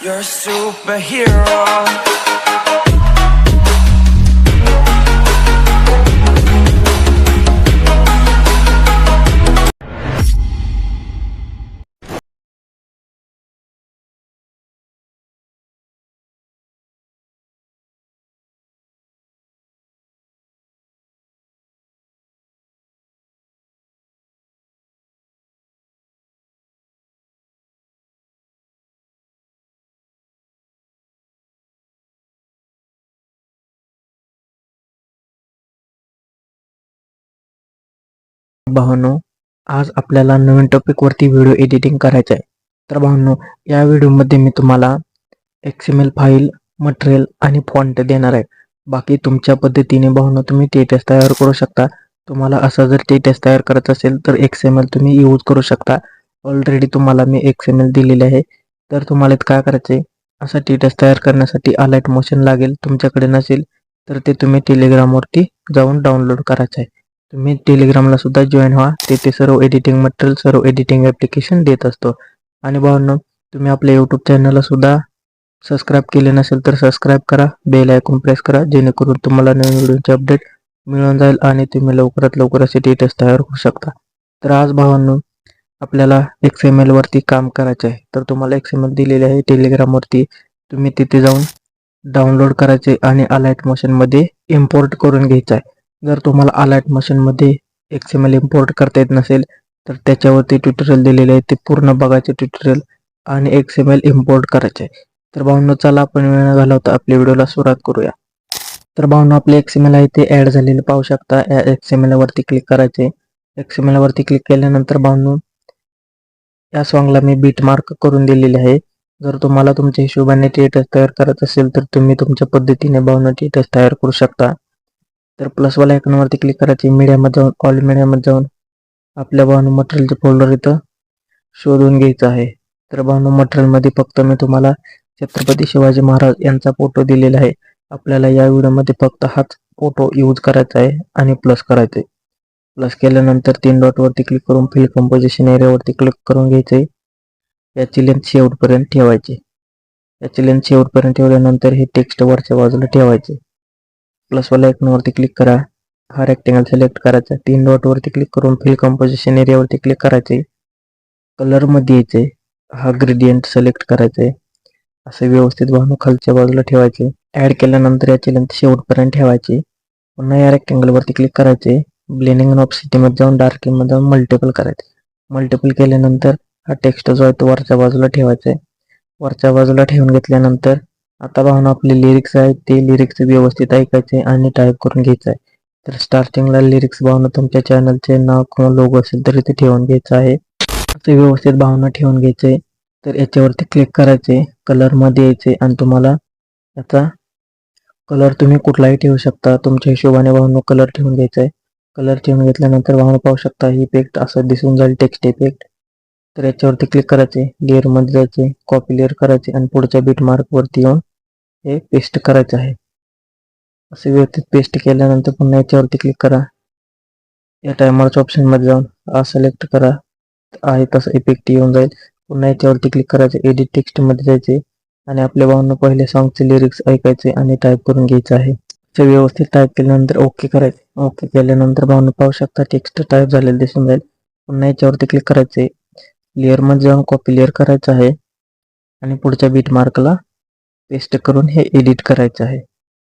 You're a superhero. भावांनो, आज आपल्याला नवीन टॉपिक वरती व्हिडिओ एडिटिंग करायचा आहे. तर भावांनो, या व्हिडिओमध्ये मी तुम्हाला XML फाईल, मटेरियल आणि फॉन्ट देणार आहे. बाकी तुमच्या पद्धतीने भावांनो तुम्ही टेक्स्ट तयार करू शकता. तुम्हाला असं जर टेक्स्ट तयार करायचं असेल तर XML तुम्ही यूज करू शकता. ऑलरेडी तुम्हाला मी XML दिलेले आहे. तर तुम्हाला काय करायचं आहे, असा टेक्स्ट तयार करण्यासाठी अलाइट मोशन लागेल. तुमच्याकडे नसेल तर ते तुम्ही टेलिग्रामवरती जाऊन डाउनलोड करायचं आहे. तुम्ही टेलिग्रामला सुद्धा जॉईन व्हा. तिथे सर्व एडिटिंग मटेरियल, सर्व एडिटिंग ॲप्लिकेशन देत असतो. आणि भावांनो, तुम्ही आपल्या यूट्यूब चॅनलला सुद्धा सबस्क्राईब केले नसेल तर सबस्क्राईब करा, बेल आयकॉन प्रेस करा, जेणेकरून तुम्हाला नवीन व्हिडिओचे अपडेट मिळून जाईल आणि तुम्ही लवकरात लवकर असे टेक्स्ट तयार करू शकता. तर आज भावांनो, आपल्याला XML वरती काम करायचे आहे. तर तुम्हाला XML दिलेले आहे टेलिग्रामवरती. तुम्ही तिथे जाऊन डाउनलोड करायचे आणि अलाइट मोशनमध्ये इम्पोर्ट करून घ्यायचं आहे. जर तुम्हाला अलाइट मोशनमध्ये XML इम्पोर्ट करता येत नसेल तर त्याच्यावरती ट्युटोरियल दिलेले आहे, ते पूर्ण बघायचे ट्युटोरियल आणि XML इम्पोर्ट करायचे आहे. तर भावांनो, चला आपण वेळ न घालवता आपल्या व्हिडिओला सुरुवात करूया. तर भावांनो, आपले XML आहे ते ॲड झालेले पाहू शकता. या XML वरती क्लिक करायचे. XML वरती क्लिक केल्यानंतर भावांनो, या सॉन्गला मी बीट मार्क करून दिलेले आहे. जर तुम्हाला तुमच्या हिशोबाने टेक्स्ट तयार करायचं असेल तर तुम्ही तुमच्या पद्धतीने भावांनो टेक्स्ट तयार करू शकता. तर प्लसवाला आयकॉनवरती क्लिक करायचे. मीडियामध्ये जाऊन ऑल मीडियामध्ये जाऊन आपल्या भावांनो मटेरियलचे फोल्डर इथं शोधून घ्यायचं आहे. तर भावांनो, मटेरियलमध्ये फक्त मी तुम्हाला छत्रपती शिवाजी महाराज यांचा फोटो दिलेला आहे. आपल्याला या व्हिडिओमध्ये फक्त हाच फोटो यूज करायचा आहे आणि प्लस करायचे. प्लस केल्यानंतर 3 डॉटवरती क्लिक करून फिल कंपोजिशन एरियावरती क्लिक करून घ्यायचे. याची लेंथ शेवटपर्यंत ठेवायची. याची लेंथ शेवटपर्यंत ठेवल्यानंतर हे टेक्स्ट वरच्या बाजूला ठेवायचे. प्लसवाला आयकॉनवरती क्लिक करा. हा रेक्टेंगल सिलेक्ट करायचा. 3 डॉटवरती क्लिक करून फिल कंपोजिशन एरियावरती क्लिक करायचे. कलरमध्ये यायचे. हा ग्रेडियंट सिलेक्ट करायचे. असे व्यवस्थित भावांनो खालच्या बाजूला ठेवायचे. ॲड केल्यानंतर याची लेंथ शेवटपर्यंत ठेवायची. पुन्हा या रेक्टेंगलवरती क्लिक करायचे. ब्लेंडिंग अँड ऑप्सिटीमध्ये जाऊन डार्किंगमध्ये जाऊन मल्टिपल करायचे. मल्टिपल केल्यानंतर हा टेक्स्ट जो आहे तो वरच्या बाजूला ठेवायचा आहे. वरच्या बाजूला ठेवून घेतल्यानंतर आता भावांनो, आपले लिरिक्स आहेत ते लिरिक्स व्यवस्थित ऐकायचे आणि टाईप करून घ्यायचं आहे. तर स्टार्टिंगला लिरिक्स भावांनो तुमच्या चॅनलचे नाव किंवा लोगो असेल तर इथे ठेवून घ्यायचं आहे. ते व्यवस्थित भावांनो ठेवून घ्यायचे. तर याच्यावरती क्लिक करायचे. कलरमध्ये यायचे आणि तुम्हाला याचा कलर तुम्ही कुठलाही ठेवू शकता. तुमच्या हिशोबाने भावांनो कलर ठेवून घ्यायचा आहे. कलर ठेवून घेतल्यानंतर भावांनो पाहू शकता इफेक्ट असं दिसून जाईल, टेक्स्ट इफेक्ट. तर याच्यावरती क्लिक करायचे. लेअरमध्ये जायचे, कॉपी लेअर करायचे आणि पुढच्या बीट मार्कवरती येऊन हे पेस्ट करायचं आहे. असे व्यवस्थित पेस्ट केल्यानंतर पुन्हा याच्यावरती क्लिक करा. या टायमरच्या ऑप्शनमध्ये जाऊन हा सिलेक्ट करा. आहे तसं इफेक्ट येऊन जाईल. पुन्हा याच्यावरती क्लिक करायचे. एडिट टेक्स्टमध्ये जायचे आणि आपल्या भावांनो पहिले सॉन्गचे लिरिक्स ऐकायचे आणि टाईप करून घ्यायचं आहे. ते व्यवस्थित टाईप केल्यानंतर ओके करायचे. ओके केल्यानंतर भावांनो पाहू शकता टेक्स्ट टाईप झालेलं दिसून जाईल. पुन्हा याच्यावरती क्लिक करायचे. लेअरमध्ये जाऊन कॉपी लेअर करायचं आहे आणि पुढच्या बीट मार्कला पेस्ट करून हे एडिट करायचं आहे.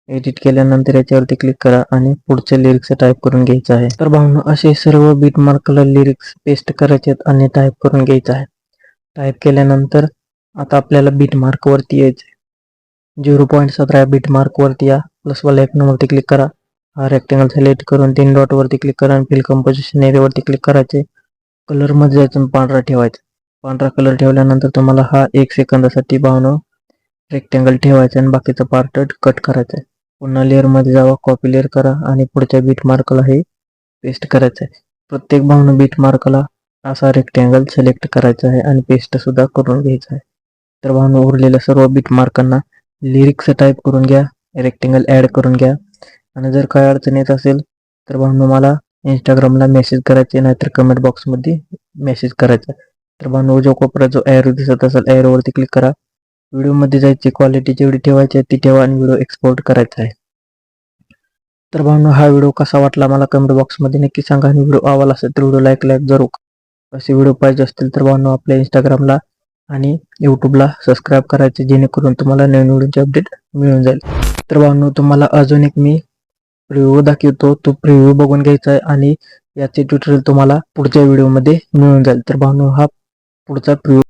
एडिट केल्यानंतर याच्यावरती क्लिक करा आणि पुढचे लिरिक्स टाईप करून घ्यायचं आहे. तर भावांनो, असे सर्व बीट मार्कला लिरिक्स पेस्ट करायचे आणि टाईप करून घ्यायचं आहे. टाईप केल्यानंतर आता आपल्याला बीट मार्कवरती यायचं. 0.17 बीट मार्कवरती या. प्लसवाला आयकॉनवरती क्लिक करा. हा रेक्टेंगल सिलेक्ट करून 3 डॉटवरती क्लिक करा आणि फिल कंपोजिशन एरियावरती क्लिक करायचे. कलरमध्ये जायचं, पांढरा ठेवायचा. पांढरा कलर ठेवल्यानंतर तुम्हाला हा 1 सेकंदासाठी भावांनो रेक्टेंगल ठेवायचा आणि बाकीचा पार्ट कट करायचा आहे. पुन्हा लेअरमध्ये जावा, कॉपी लेअर करा आणि पुढच्या बीट मार्कला हे पेस्ट करायचं आहे. प्रत्येक भावांनो बीट मार्कला असा रेक्टेंगल सिलेक्ट करायचा आहे आणि पेस्ट सुद्धा करून घ्यायचा आहे. तर भावांनो, उरलेल्या सर्व बीट मार्कांना लिरिक्स टाईप करून घ्या, रेक्टेंगल ॲड करून घ्या आणि जर काय अडचण येत असेल तर भावांनो मला इंस्टाग्रामला मेसेज करायचे, नाहीतर कमेंट बॉक्समध्ये मेसेज करायचा. तर भावांनो, उजव्या कोपऱ्यात जो ॲरो दिसत असेल ॲरोवरती क्लिक करा. व्हिडिओमध्ये जायची क्वालिटी जेवढी ठेवायची आहे ती ठेवा आणि व्हिडिओ एक्सपोर्ट करायचा आहे. तर भावनो हा व्हिडिओ कसा वाटला मला कमेंट बॉक्समध्ये नक्की सांगा आणि व्हिडिओ आवडला असेल तर व्हिडिओ लाईक जरूर. असे व्हिडिओ पाहिजे असतील तर भावनो आपल्या इंस्टाग्रामला आणि यूट्यूबला सबस्क्राईब करायचे जेणेकरून तुम्हाला नवीन व्हिडिओचे अपडेट मिळून जाईल. तर भावनो तुम्हाला अजून एक मी प्रिव्ह्यू दाखवतो, तो प्रिव्ह्यू बघून घ्यायचा आहे आणि याचे ट्युटोरियल तुम्हाला पुढच्या व्हिडिओमध्ये मिळून जाईल. तर भावनो हा पुढचा प्रिव्ह्यू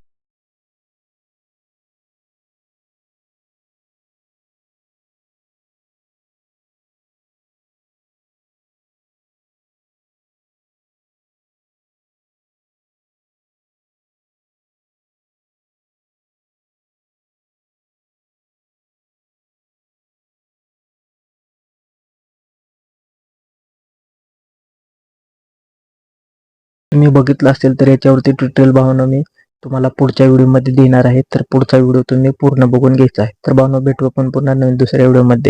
तुम्ही बघितला असेल तर याच्यावरती ट्युटोरियल भावनो मी तुम्हाला पुढच्या व्हिडिओमध्ये देणार आहे. तर पुढचा व्हिडिओ तुम्ही पूर्ण बघून घ्यायचा आहे. तर भावनो भेटू आपण पुन्हा नवीन दुसऱ्या व्हिडिओमध्ये.